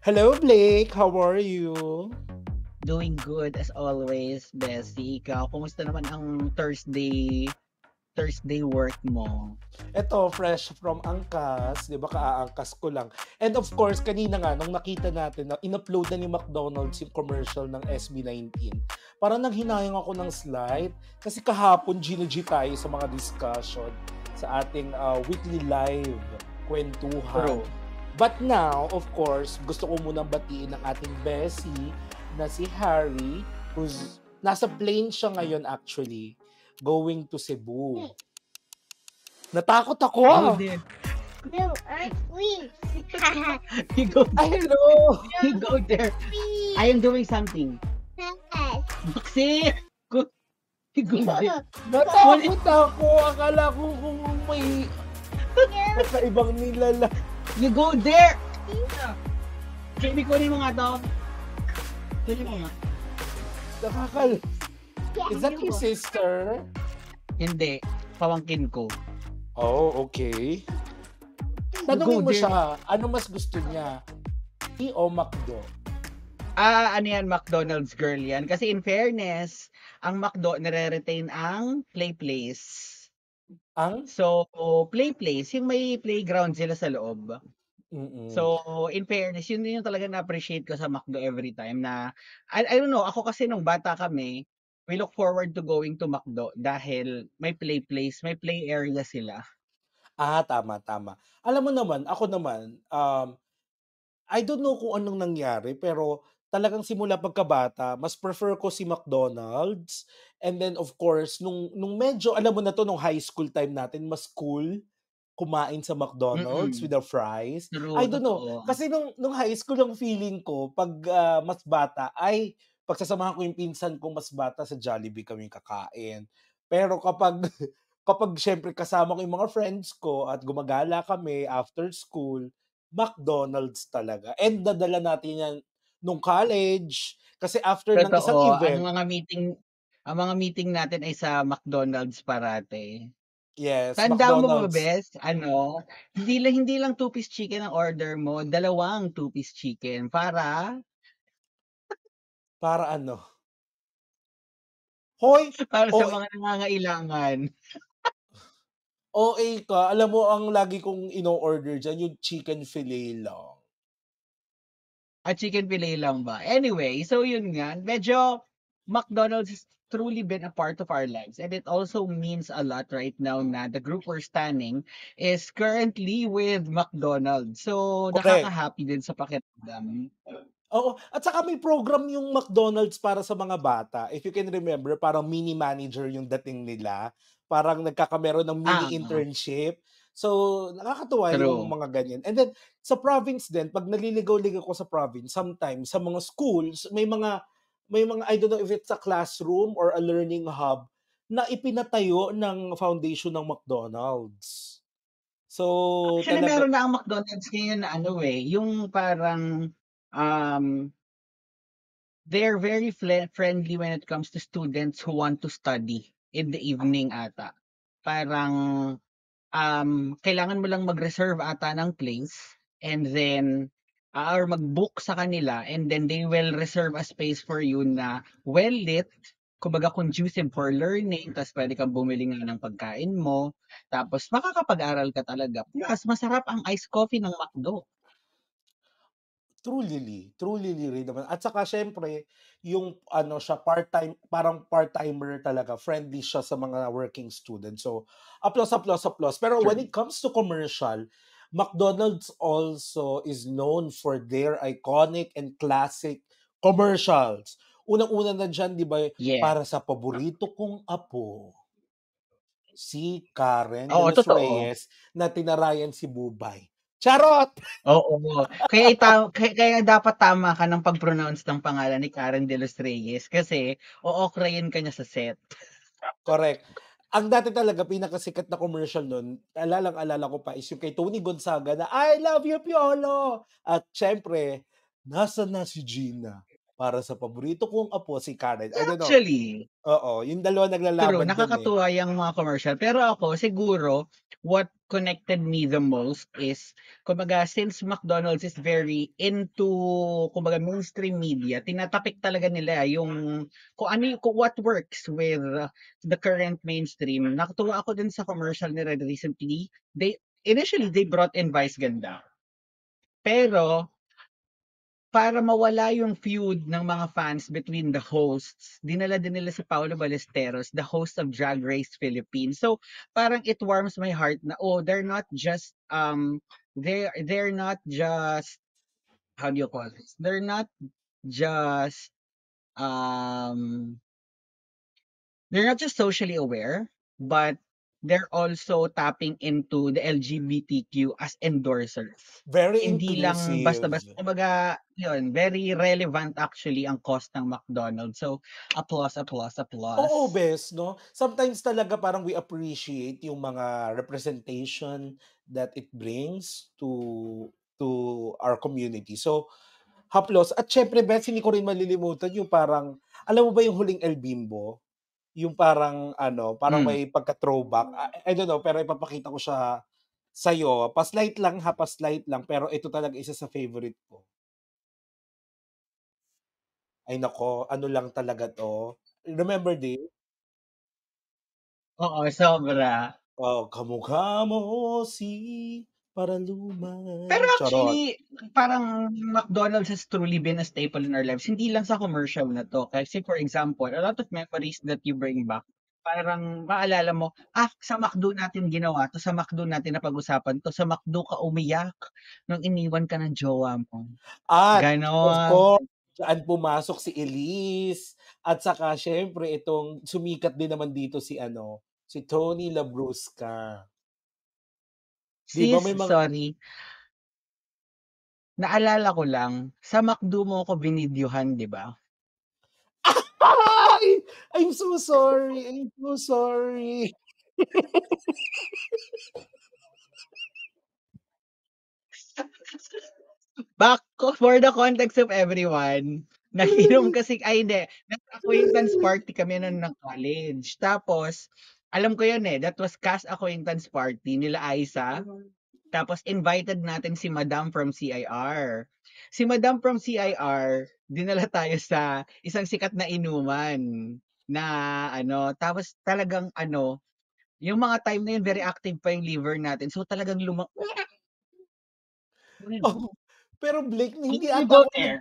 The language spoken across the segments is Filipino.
Hello, Blake. How are you? Doing good as always, Bessie. Ikaw, kumusta naman ang Thursday work mo? Eto, fresh from angkas. Di ba, ka-aangkas ko lang. And of course, kanina nga, nung nakita natin na in-upload na ni McDonald's yung commercial ng SB19, parang nanghinayang ako ng slide. Kasi kahapon, G tayo sa mga discussion sa ating weekly live kwentuhan. True. But now, of course, gusto ko munang batiin ng ating Bessie na si Harry, who's nasa plane siya ngayon actually, going to Cebu. Natakot ako! Go there. No, please. You go, Ay, hello! you go there. Please. I am doing something. Yes. Maxi! Go, you go there. Natakot ako! Akala ko kung may kakaibang nilala. You go there! Jamie, kunin mo nga to. Kunin mo nga. Nakakal... Is that your sister? Hindi. Pamangkin ko. Oh, okay. Tanungin mo siya, ano mas gusto niya? O McDo? Ano yan, McDonald's girl yan. Kasi in fairness, ang McDo nare-retain ang play place. Ang? So, play place, yung may playground sila sa loob. Mm-mm. So, in fairness, yun yung talaga na-appreciate ko sa McDo every time na, I don't know, ako kasi nung bata kami, we look forward to going to McDo dahil may play place, may play area sila. Tama, tama. Alam mo naman, ako naman, I don't know kung anong nangyari, pero talagang simula pagkabata, mas prefer ko si McDonald's. And then, of course, nung medyo, alam mo na to, nung high school time natin, mas cool kumain sa McDonald's with the fries. True, I don't know. totoo. Kasi nung high school, ang feeling ko, pag mas bata, ay, pagsasamahan ko yung pinsan ko mas bata, sa Jollibee kami kakain. Pero kapag, kapag syempre kasama ko yung mga friends ko at gumagala kami after school, McDonald's talaga. And dadala natin yan nung college. Kasi after ng isang Totoo, event, ang mga meeting natin ay sa McDonald's parate. yes, Tanda mo ba, McDonald's. Bes? Hindi lang two-piece chicken ang order mo, dalawang two-piece chicken Para ano? Hoy! para sa O mga nangangailangan. OA ka, alam mo ang lagi kong ino-order diyan yung chicken fillet lang. At chicken fillet lang ba? Anyway, so yun nga, medyo McDonald's has truly been a part of our lives. And it also means a lot right now na the group we're standing is currently with McDonald's. So, Correct. nakaka-happy din sa pakiramdam. Oo, at saka may program yung McDonald's para sa mga bata. If you can remember, parang mini manager yung dating nila. Parang nagkakameron ng mini Oo, internship. So, nakakatuwa yung true. mga ganyan. And then, sa province din, pag naliligaw-ligaw ko sa province, sometimes, sa mga schools, may mga, I don't know if it's a classroom or a learning hub, na ipinatayo ng foundation ng McDonald's. So, Actually, talaga, meron na ang McDonald's ngayon na yung parang um, they're very friendly when it comes to students who want to study in the evening ata. Parang kailangan mo lang mag-reserve ata ng place and then or mag-book sa kanila and then they will reserve a space for you na well lit, kumbaga conducive for learning, tapos pwede kang bumili nga ng pagkain mo, tapos makakapag-aral ka talaga. Plus, masarap ang iced coffee ng McDo. truly rin naman. At saka siyempre, yung ano siya, part-time, parang part-timer talaga, friendly siya sa mga working students. So, applause, applause, applause. Pero when True. it comes to commercial, McDonald's also is known for their iconic and classic commercials. Unang-una na dyan, di ba, Yeah. para sa paborito kong apo, si Karen de Oo, los totoo. Reyes, na tinarayan si Bubay. Charot! Oo. Kaya dapat tama ka ng pag-pronounce ng pangalan ni Karen De Los Reyes kasi ookrayin ka niya sa set. Correct. Ang dati talaga pinakasikat na commercial nun, alalang-alala ko pa is yung kay Tony Gonzaga na, "I love you, Piolo!" At siyempre, nasaan na si Gina? para sa paborito kong apo si Karen. I don't know. Actually, Oo, yung dalawa true, naglalaban dun, eh. nakakatuwa yang mga commercial. Pero ako siguro, what connected me the most is, kumbaga since McDonald's is very into, kumbaga mainstream media, tinatapik talaga nila yung kung ano yung, kung what works with the current mainstream. Nakatuwa ako din sa commercial nila recently. Initially they brought in Vice Ganda. Pero para mawala yung feud ng mga fans between the hosts, dinala din nila si Paolo Ballesteros, the host of Drag Race Philippines. So, parang it warms my heart na, oh, they're not just, how do you call this? They're not just um they're not just socially aware, but they're also tapping into the LGBTQ as endorsers. Very Hindi lang inclusive. basta-basta, kumbaga, yun, very relevant actually ang cost ng McDonald's. So, applause, applause, Oo, applause. bes, 'no? Sometimes talaga parang we appreciate yung mga representation that it brings to our community. So, haplos at siyempre bes, hindi ko rin malilimutan yung parang alam mo ba yung huling El Bimbo? Yung parang ano, parang Hmm. may pagka-throwback, I don't know, pero ipapakita ko siya sa'yo. Pa-slight lang ha, pa-slight lang, pero ito talaga isa sa favorite ko. Ay naku, ano lang talaga 'to. Remember this? Oo, sobra. Kamukha mo si Pero Paraluman, charot. actually, parang McDonald's has truly been a staple in our lives. Hindi lang sa commercial na 'to. Kasi for example, a lot of memories that you bring back, parang maalala mo, sa McDo natin ginawa 'to, sa McDo natin napag-usapan 'to, sa McDo ka umiyak nung iniwan ka ng jowa mo, At of gano'n. course, diyaan pumasok si Elise at saka siyempre itong sumikat din naman dito si ano, si Tony Labrusca. 'Di ba Sis, may mga sorry, naalala ko lang, sa McDo mo ako binidyohan, 'di ba? ay! I'm so sorry, I'm so sorry. For the context of everyone, nag-inom kasi hindi, nag-acquaintance party kami nun ng college. Tapos, alam ko yun, that was cast acquaintance party nila Aiza. Tapos invited natin si Madam from CIR. Si Madam from CIR, dinala tayo sa isang sikat na inuman na ano, tapos talagang ano, yung mga time na yun very active pa yung liver natin. So talagang Oh, pero Blake How hindi did you ata go ako there?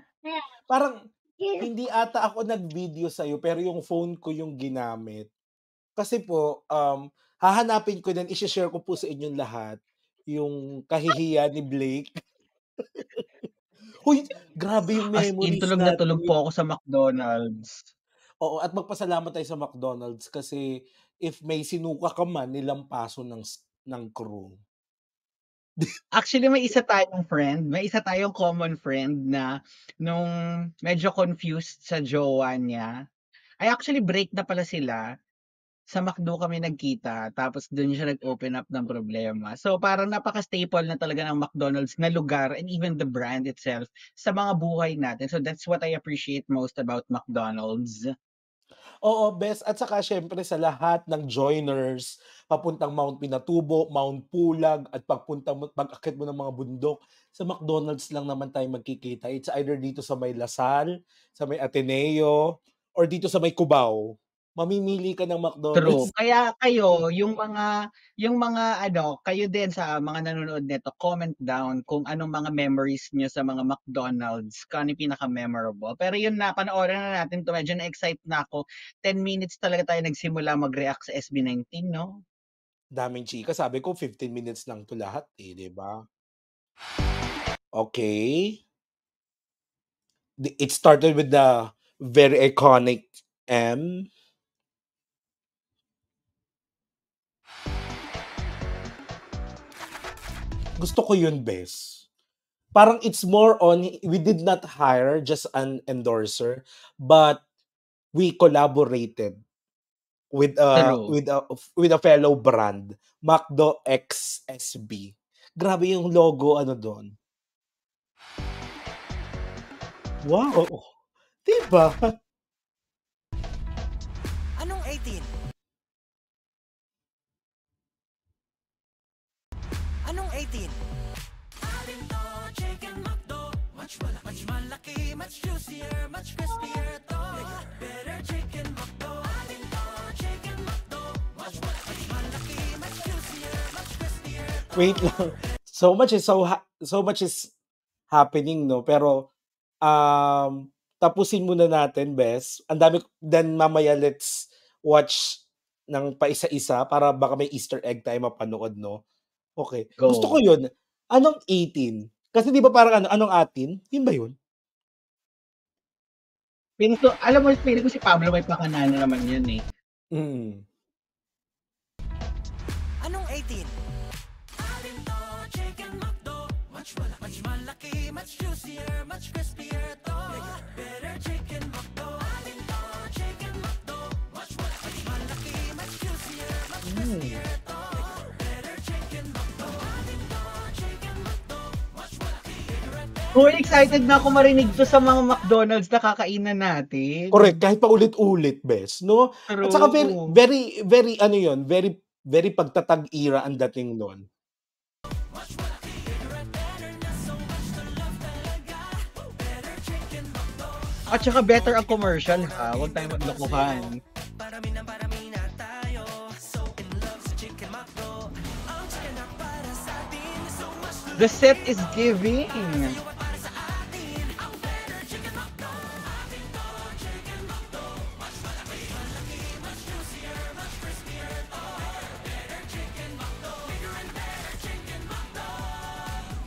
parang hindi ata ako nag-video sa'yo pero yung phone ko yung ginamit. Kasi po, hahanapin ko din, ishe-share ko po sa inyong lahat yung kahihiyan ni Blake. Uy, grabe yung As in, memories tulog na tulog natin. po ako sa McDonald's. Oo, at magpasalamat tayo sa McDonald's kasi if may sinuka ka man, nilampaso ng crew. Actually, may isa tayong common friend na nung medyo confused sa jowa niya, ay actually break na pala sila. Sa McDo kami nagkita, tapos dun siya nag-open up ng problema. So parang napaka-staple na talaga ng McDonald's na lugar and even the brand itself sa mga buhay natin. So that's what I appreciate most about McDonald's. Oo, best at saka siyempre sa lahat ng joiners papuntang Mount Pinatubo, Mount Pulag at pag-akyat mo ng mga bundok, sa McDonald's lang naman tayo magkikita. It's either dito sa may Lasal, sa may Ateneo, or dito sa may Cubao. Mamimili ka ng True. McDonald's. Kaya kayo, yung mga ano, kayo din sa mga nanonood nito, comment down kung anong mga memories niyo sa mga McDonald's, kung ano yung pinaka-memorable. Pero yun na, panoorin na natin 'to, medyo na-excite na ako. 10 minutes talaga tayo nagsimula mag-react sa SB19, 'no? Daming chika, sabi ko 15 minutes lang 'to lahat, eh, 'di ba? Okay. It started with the very iconic M. Gusto ko yun, bes. Parang it's more on we did not hire just an endorser, but we collaborated with a True. with a with a fellow brand, McDo X SB. Grabe yung logo ano dun. Wow! ba? Anong 18? Anong 18? Alin to, Chicken McDo. Much malaki, much juicier, much crispier to. Better Chicken McDo. Alin to, Chicken McDo. Much malaki, much juicier, much crispier to. Wait lang. So much is happening, no? Pero tapusin muna natin, Bes. Ang dami, then mamaya let's watch ng paisa-isa para baka may Easter egg tayo mapanood, no? Okay. Gusto ko Go. yun. Anong 18? Kasi di ba parang anong atin? Yun ba yun? Alam mo, feeling ko si Pablo may pakanano naman yun eh. Anong 18? Alin to, Chicken McDo. Much malaki, much juicier, much crispier to. Better Chicken McDo. Alin to, Chicken McDo. Much malaki, much juicier, much crispier to. Better Chicken McDo. Alin to, Chicken McDo. Much malaki, Hoy, excited na ako marinig to sa mga McDonald's na kakainan natin. Correct. Kahit pa ulit-ulit, Bes. No? At saka very, ano yun, very pagtatag-ira ang dating nun. At saka better ang commercial ha. Huwag tayong maglokohan. Parami na tayo. So in love sa Chicken McDo. Ang chicken na para sa atin. So much to The set is giving. para sa atin. Ang better Chicken McDo. Atin to, Chicken McDo. Mas malaki, much juicier, much crispier to. Better Chicken McDo. Bigger and better Chicken McDo.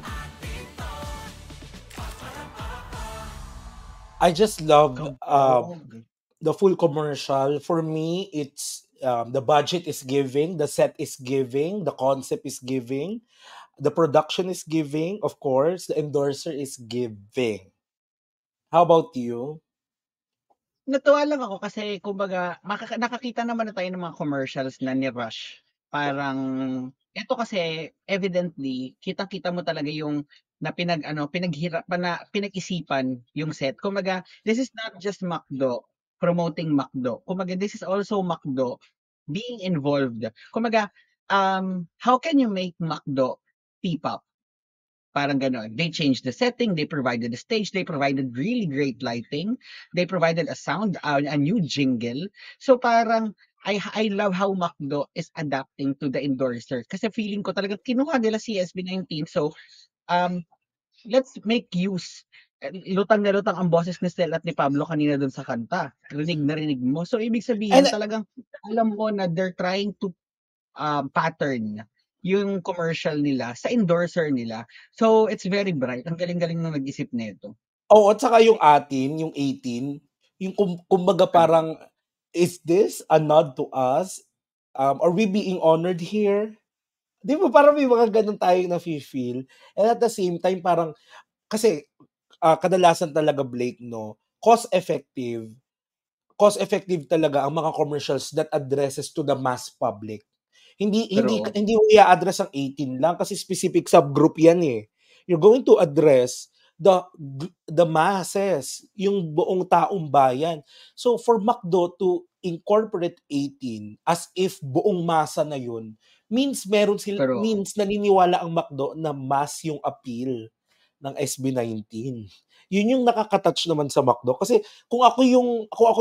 Atin to. I just love the full commercial. For me, it's the budget is giving, the set is giving, the concept is giving, the production is giving, of course, the endorser is giving. How about you? Natuwa lang ako kasi kumbaga nakakita naman na tayo ng mga commercials na ni Rush. Parang ito kasi evidently kitang-kita mo talaga yung na pinaghirapan na pinag-isipan yung set. Kumbaga, this is not just McDo promoting McDo. Kumbaga, this is also McDo being involved. Kumbaga, how can you make McDo P-pop? Parang gano'n. They changed the setting, they provided the stage, they provided really great lighting, they provided a sound, a new jingle. So parang I love how McDo is adapting to the endorser. Kasi feeling ko talagang kinuha nila si SB19. So let's make use. Lutang na lutang ang boses ni Stel at ni Pablo kanina dun sa kanta. Rinig na rinig mo. So ibig sabihin And- talagang alam mo na they're trying to pattern yung commercial nila sa endorser nila. So it's very bright. Ang galing-galing na nag-isip nito. Oh, at saka yung atin, yung 18, yung kumbaga parang, is this a nod to us? Are we being honored here? Di ba parang may mga ganun tayo na feel. And at the same time, parang, kasi kadalasan talaga, Blake, no, cost-effective talaga ang mga commercials that addresses to the mass public. Hindi mo i-address ang 18 lang kasi specific subgroup yan eh. You're going to address the masses, yung buong taong bayan. So for McDo to incorporate 18 as if buong masa na yun, means naniniwala ang McDo na mass yung appeal ng SB19. Yun yung nakaka-touch naman sa McDo kasi kung ako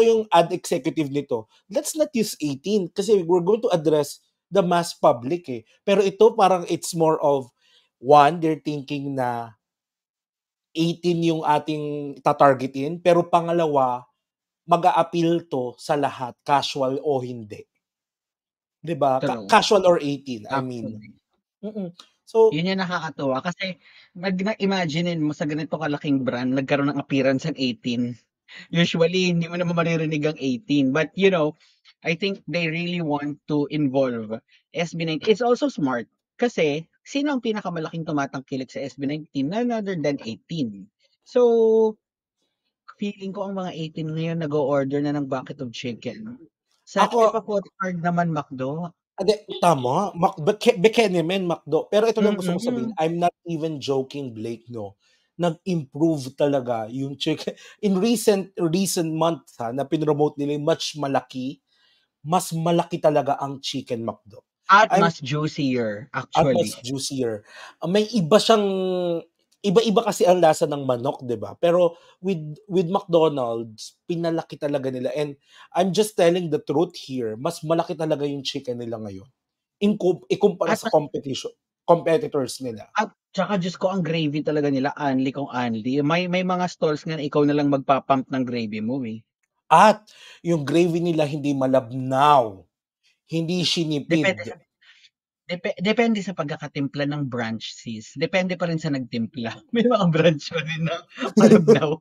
yung ad executive nito, let's not use 18 kasi we're going to address the mass public eh. Pero ito parang it's more of one, they're thinking na 18 yung ating tatargetin, pero pangalawa, mag-a-appeal to sa lahat, casual o hindi. 'Di ba? Casual or 18, I mean. So, yun yung nakakatuwa kasi imagine mo sa ganito kalaking brand nagkaroon ng appearance ang 18. Usually hindi mo naman maririnig ang 18, but you know, I think they really want to involve SB19. It's also smart kasi sino ang pinakamalaking tumatangkilik sa SB19 none other than 18. So feeling ko ang mga 18 ngayon nag-o-order na ng bucket of chicken. Sa ipa-postcard naman McDo. Tama. Bekene men, McDo. Pero ito lang gusto ko sabihin. I'm not even joking, Blake, no. nag-improve talaga yung chicken. In recent months na pinromote nila yung mas malaki talaga ang Chicken McDo. At I'm mas juicier, at mas actually. juicier. May iba siyang iba-iba kasi ang lasa ng manok, 'di ba? Pero with McDonald's, pinalaki talaga nila, and I'm just telling the truth here, mas malaki talaga yung chicken nila ngayon. Ikumpara At sa competitors nila. At tsaka Diyos ko, ang gravy talaga nila, unli kung unli. May mga stalls nga na ikaw na lang magpa-pump ng gravy mo, eh. At yung gravy nila hindi malabnaw, hindi Depende sinipid. sa depende sa pagkakatimpla ng branch, sis. Depende pa rin sa nagtimpla. May mga branch pa rin na malabnaw.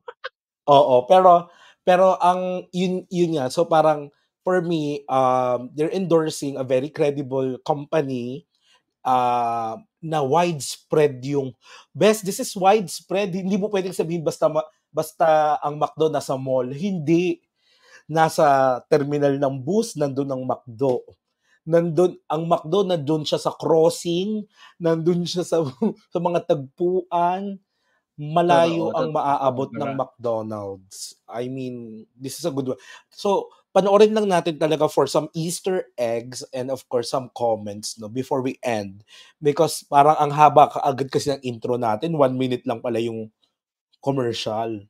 Oo, pero ang yun nga, so parang for me, they're endorsing a very credible company, na widespread yung this is widespread. Hindi mo pwedeng sabihin basta ang McDo nasa mall. Hindi. Nasa terminal ng bus, nandun ang McDo. Ang McDo, nandun siya sa crossing, nandun siya sa, sa mga tagpuan. Malayo ang Totoo, maaabot ng sobra. McDonald's. I mean, this is a good one. So, panoorin lang natin talaga for some Easter eggs and of course some comments, no, before we end. Because parang ang haba kaagad kasi ng intro natin. 1 minute lang pala yung commercial.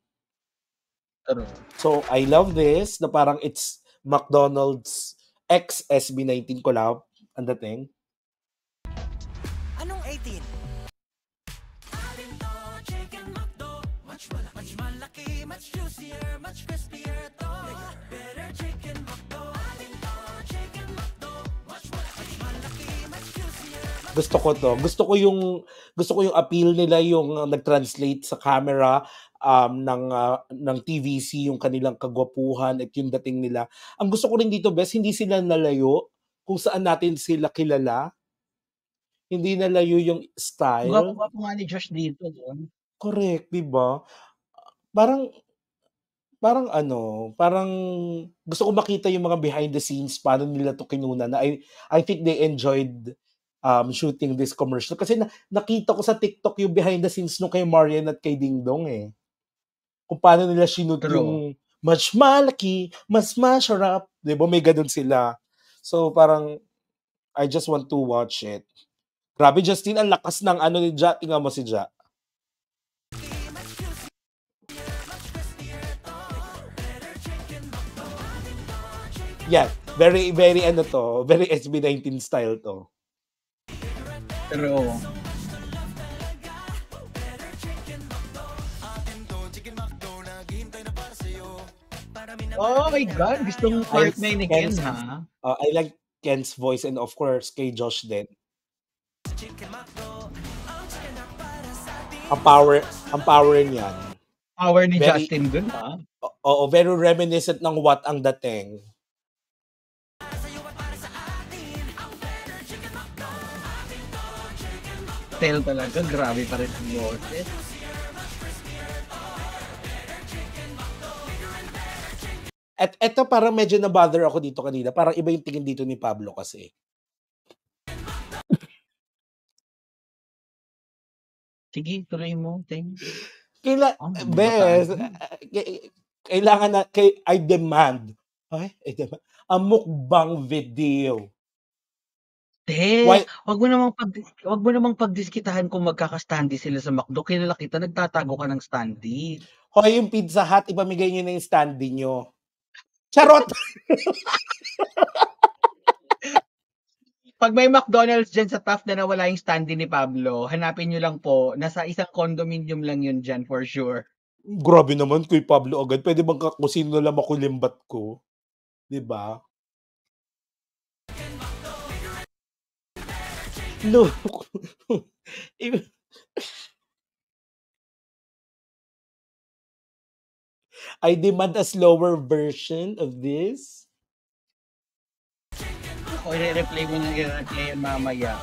True. So, I love this na parang it's McDonald's X SB19 collab ang dating. Anong 18? Alin to, Chicken McDo. Much malaki, much juicier, much crispier to. Better Chicken McDo. Alin to, Chicken McDo. Much malaki, much juicier. Gusto ko to. Gusto ko yung appeal nila, yung nag-translate sa camera ng TVC, yung kanilang kagwapuhan at yung dating nila. Ang gusto ko rin dito, Bes, hindi sila nalayo kung saan natin sila kilala. Hindi nalayo yung style. Gwapo-gwapo nga ni Josh dito, no? Correct, 'di ba? Parang parang gusto ko makita yung mga behind the scenes, paano nila to kinuna na I think they enjoyed shooting this commercial kasi nakita ko sa TikTok yung behind the scenes nung kay Marian at kay Ding Dong, eh. Kung paano nila shoot True. yung mas malaki, mas masarap, 'di ba? May ganun sila. So parang I just want to watch it. Grabe, Justine, ang lakas ng ni Ja. Tingnan mo si Ja. Yeah, very, very very SB19 style to. True. Oh my God, gustong part na ni Ken, ha? I like Ken's voice and of course kay Josh din. Ang power niyan. Power ni Very- Justin dun, ha? Oo, very reminiscent ng What ang dating. Tell talaga, grabe pa rin ang boses. At eto parang medyo na-bother ako dito kanina. Parang iba yung tingin dito ni Pablo kasi. Sige, tuloy mo, Ting. Bes, kailangan na, I demand a mukbang video. Wag mo namang pagdiskitahan kung magkaka-standy sila sa McDo. Kilala kita, nagtatago ka ng standy. Hoy, yung Pizza Hut, ipamigay nyo na yung standy nyo. Charot! Pag may McDonald's dyan sa Taft na nawala yung standy ni Pablo, hanapin nyo lang po. Nasa isang condominium lang yun dyan for sure. Grabe naman, Kuy Pablo agad. Pwede bang kung sino na lang makulimbat ko? Diba? Look. I demand a slower version of this. Ako, i-replay mo na yan mamaya.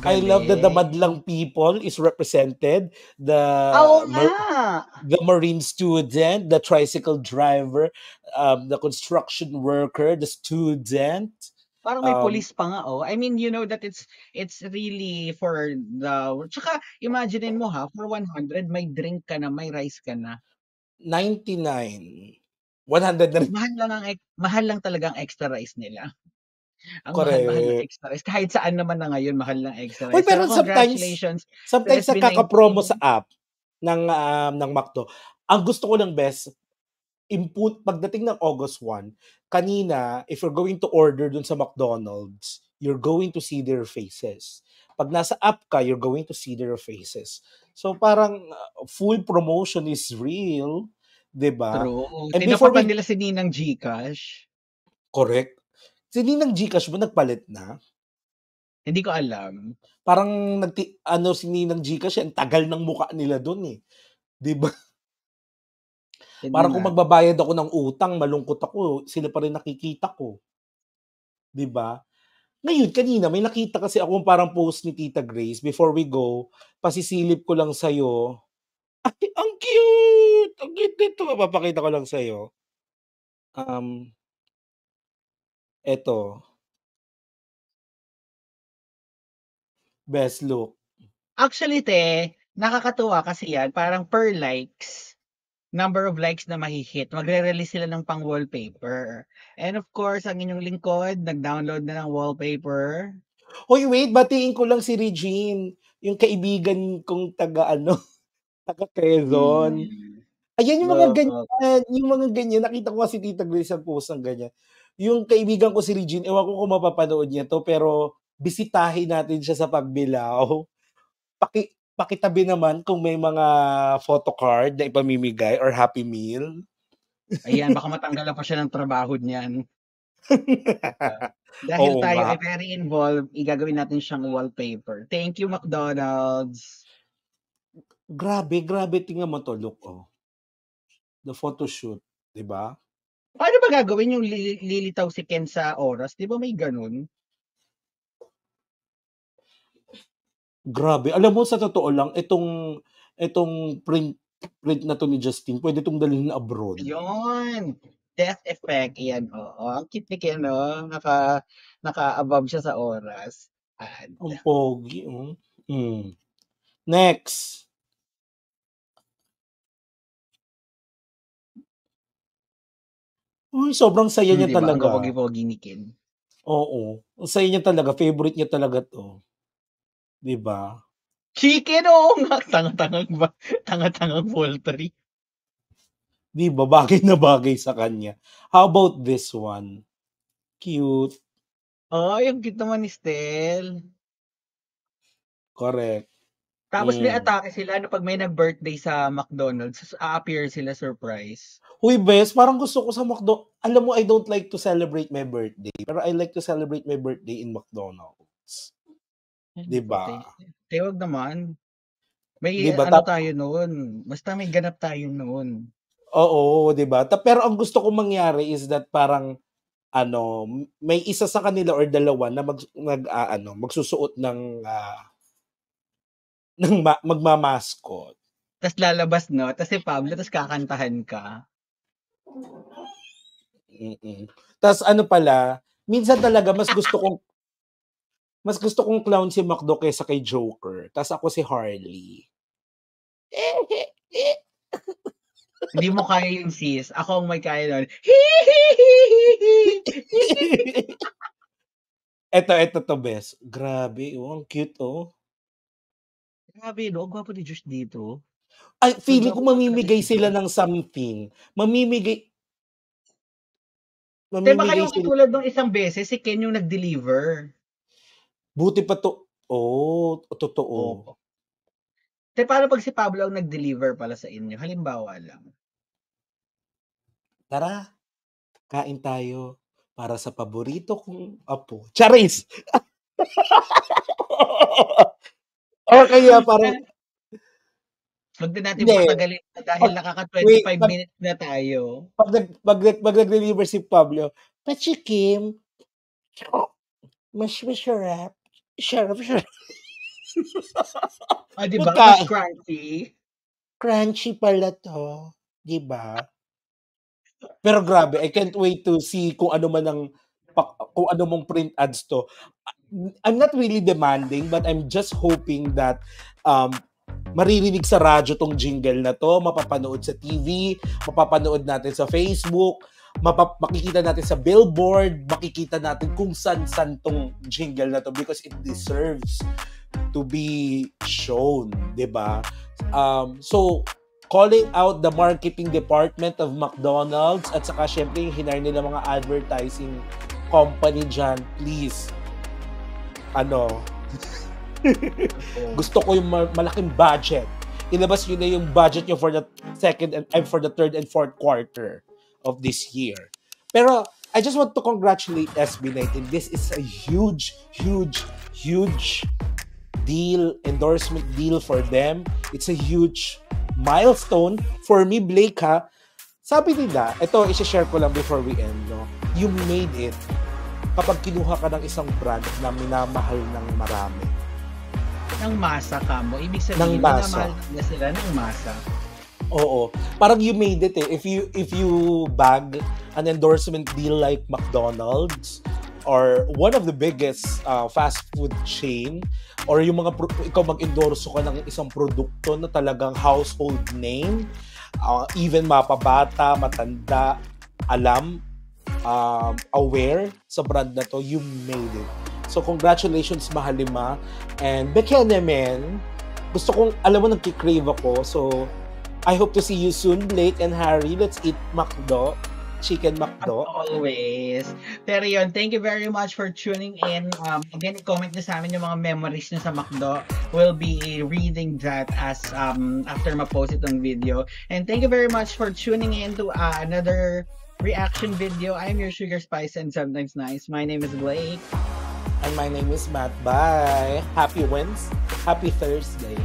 I love that the Madlang people is represented. Oo nga! The marine student, the tricycle driver, the construction worker, the student. Parang may Um, police pa nga, oh. I mean, you know that it's really for the tsaka imaginin mo ha, for 100 may drink ka na, may rice ka na. 99. 100 na rin. Mahal lang talaga ang extra rice nila. Ang mahal-mahal ng Correct. extra rice. Kahit saan naman na ngayon, mahal ng extra Uy, rice. Pero pero sometimes congratulations to sometimes nakaka-promo sa SB19. app ng McDo. Ang gusto ko lang best, pagdating ng August 1, kanina, if you're going to order dun sa McDonald's, you're going to see their faces. Pag nasa app ka, you're going to see their faces. So parang full promotion is real, 'di ba? True. And before Tinapa pa we nila si Ninang GCash. correct. Si Ninang GCash ba nagpalit na? Hindi ko alam. Parang si Ninang GCash, ang tagal ng mukha nila dun eh. 'Di ba? Tignan Parang kung natin. magbabayad ako ng utang, malungkot ako, sila pa rin nakikita ko. 'Di ba? Ngayon, kanina may nakita kasi akong parang post ni Tita Grace. Before we go, pasisilip ko lang sa'yo. Ay, ang cute! Ang cute nito. Papakita ko lang sa'yo. Eto. Best look. Actually, nakakatuwa kasi yan. Parang per likes, number of likes na mahihit, magre-release sila ng pang wallpaper. And of course, ang inyong lingkod, nag-download na ng wallpaper. Hoy, wait, batiin ko lang si Regine. Yung kaibigan kong taga Quezon. Ayan yung mga ganyan. Yung mga ganyan. Nakita ko si Tita Grace ang post ng ganyan. Yung kaibigan ko si Regine, ewan ko kung mapapanood niya to, pero bisitahin natin siya sa Pagbilao. Pakitabi naman kung may mga photocard na ipamimigay or Happy Meal. Ayan, baka matanggalan pa siya ng trabaho niyan. Dahil Oo tayo nga. ay very involved, igagawin natin siyang wallpaper. Thank you, McDonald's. Grabe, tingnan mo to, look, oh. The photoshoot, 'di ba? Paano ba gagawin yung lilitaw si Ken sa oras? Di ba may ganun? Grabe. Alam mo, sa totoo lang, itong print na to ni Justin, pwede itong dalhin abroad. Yun. Death effect. Yan, oo. Ang cute ni Ken, no? Naka-above siya sa oras. Ang pogi, oh. Next. Uy, sobrang saya niya Diba? Ang talaga. pogi-pogi ni Ken. Oo. Ang saya niya talaga. Favorite niya talaga to. 'Di ba? Chicken, oo nga. Tanga-tangang poultry. 'Di ba? Bagay na bagay sa kanya. How about this one? Cute. Oh, yung cute naman ni Stel. Correct. Tapos may atake sila na pag may nag-birthday sa McDonald's, a-appear sila surprise. Uy, bes, parang gusto ko sa McDo. Alam mo, I don't like to celebrate my birthday, pero I like to celebrate my birthday in McDonald's. 'Di ba? Wag naman. May Diba? tayo noon. Basta may ganap tayo noon. Oo, 'di ba? Pero ang gusto kong mangyari is that parang may isa sa kanila or dalawa na magsusuot ng magmamaskot. Tas lalabas, no? Tas si Pablo, tas kakantahan ka. Tas pala, minsan talaga mas gusto kong clown si McDo kaysa kay Joker. Tas ako si Harley. Hindi mo kaya yung sis. Ako ang may kaya nun. Eto to, bes. Grabe, ang cute, oh. Grabe, no? Ang gwapo ni Josh dito. Ay, feeling ko mamimigay sila ng something. Mamimigay Baka yung sila. katulad ng isang beses, si Ken yung nag-deliver. Buti pa to. Oh, totoo. Paano pag si Pablo ang nag-deliver pala sa inyo? Halimbawa lang. Tara, kain tayo para sa paborito kong apo. Charis! Or kaya parang Huwag din natin patagalin dahil nakaka-25 minutes na tayo. Pag nag-deliver si Pablo, pachikim, mas masarap. Sarap. Diba? Mas crunchy. Crunchy pala to. Diba? Pero grabe, I can't wait to see kung ano man ang kung ano mong print ads to. I'm not really demanding, but I'm just hoping that maririnig sa radyo tong jingle na to, mapapanood sa TV, mapapanood natin sa Facebook, makikita natin sa billboard, makikita natin kung san tong jingle na to because it deserves to be shown, 'di ba? So calling out the marketing department of McDonald's at saka syempre yung hinar nila mga advertising company dyan, please. Gusto ko yung malaking budget. Ilabas yun na yung budget nyo for the for the third and fourth quarter of this year. Pero I just want to congratulate SB19. This is a huge deal, endorsement deal for them. It's a huge milestone for me, Blake, ha. Sabi nila, ito, i-share ko lang before we end, no? You made it kapag kinuha ka ng isang brand na minamahal ng marami. Ng masa ka mo. Ibig sabihin, minamahal na sila ng masa. Oo. Parang you made it eh. If you bag an endorsement deal like McDonald's or one of the biggest fast food chain, or yung mga ikaw mag-endorso ka ng isang produkto na talagang household name, even mapabata, matanda, alam, aware sa brand na to, you made it. So congratulations, Mahalima. And Bekenemen, gusto kong, alam mo, nagkikrave ako. So I hope to see you soon, Blake and Harry. Let's eat McDo. Chicken McDo. Always. Pero yun, thank you very much for tuning in. Again, comment nyo sa amin yung mga memories nyo sa McDo. We'll be reading that as after ma-post itong video. And thank you very much for tuning in to another reaction video. I'm your Sugar Spice and Sometimes Nice. My name is Blake. And my name is Matt. Bye. Happy Wednesday. Happy Thursday.